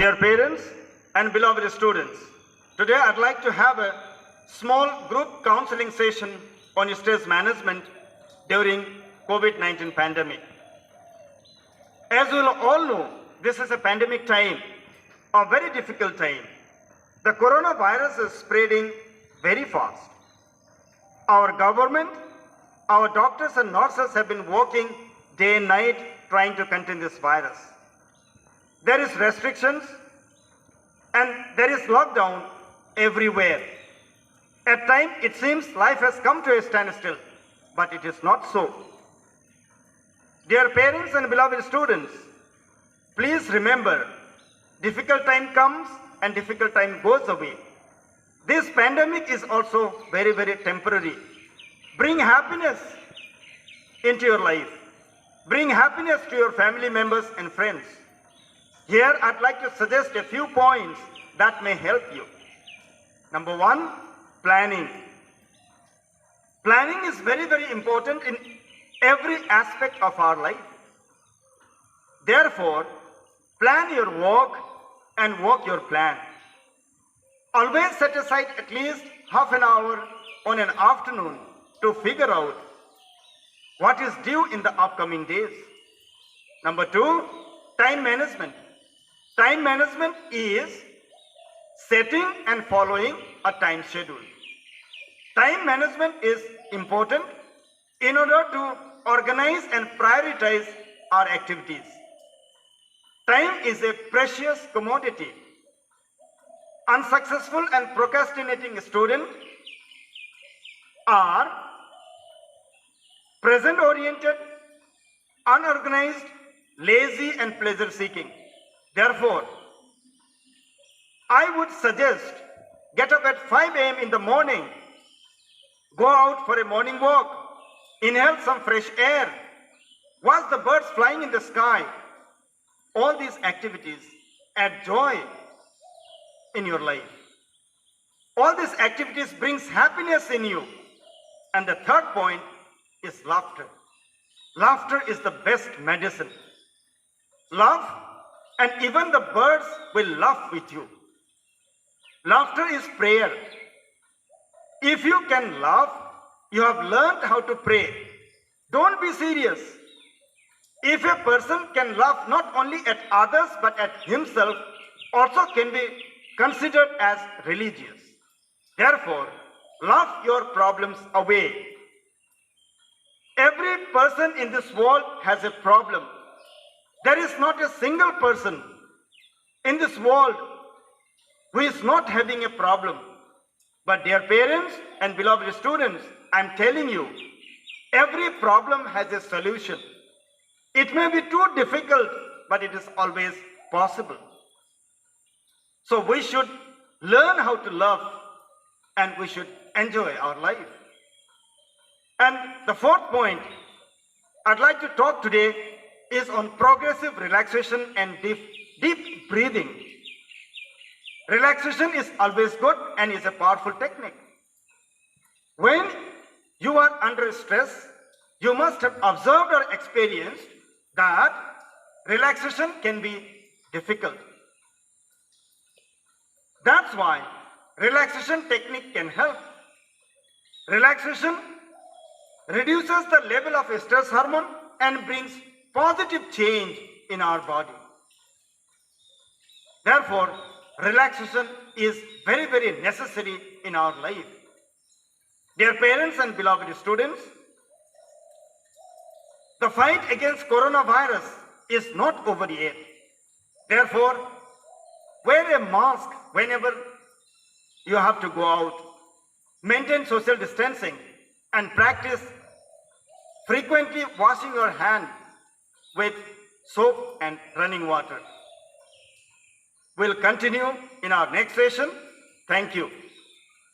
Dear parents and beloved students, today I'd like to have a small group counseling session on stress management during COVID-19 pandemic. As we all know, this is a pandemic time, a very difficult time. The coronavirus is spreading very fast. Our government, our doctors and nurses have been working day and night trying to contain this virus. There is restrictions and there is lockdown everywhere. At times it seems life has come to a standstill, but it is not so. Dear parents and beloved students, please remember, difficult time comes and difficult time goes away. This pandemic is also very, very temporary. Bring happiness into your life. Bring happiness to your family members and friends. Here I'd like to suggest a few points that may help you. Number one, planning. Planning is very, very important in every aspect of our life. Therefore, plan your work and work your plan. Always set aside at least half an hour on an afternoon to figure out what is due in the upcoming days. Number two, time management. Time management is setting and following a time schedule. Time management is important in order to organize and prioritize our activities. Time is a precious commodity. Unsuccessful and procrastinating students are present-oriented, unorganized, lazy and pleasure-seeking. Therefore, I would suggest get up at 5 a.m. in the morning, go out for a morning walk, inhale some fresh air, watch the birds flying in the sky. All these activities add joy in your life. All these activities brings happiness in you. And the third point is laughter. Laughter is the best medicine. Laugh and even the birds will laugh with you. Laughter is prayer. If you can laugh, you have learned how to pray. Don't be serious. If a person can laugh not only at others but at himself, also can be considered as religious. Therefore, laugh your problems away. Every person in this world has a problem. There is not a single person in this world who is not having a problem. But dear parents and beloved students, I am telling you, every problem has a solution. It may be too difficult, but it is always possible. So we should learn how to love and we should enjoy our life. And the fourth point I'd like to talk today is on progressive relaxation and deep breathing. Relaxation is always good and is a powerful technique. When you are under stress, you must have observed or experienced that relaxation can be difficult. That's why relaxation technique can help. Relaxation reduces the level of stress hormone and brings positive change in our body. Therefore, relaxation is very, very necessary in our life. Dear parents and beloved students, the fight against coronavirus is not over yet. Therefore, wear a mask whenever you have to go out. Maintain social distancing and practice frequently washing your hand with soap and running water. We'll continue in our next session. Thank you.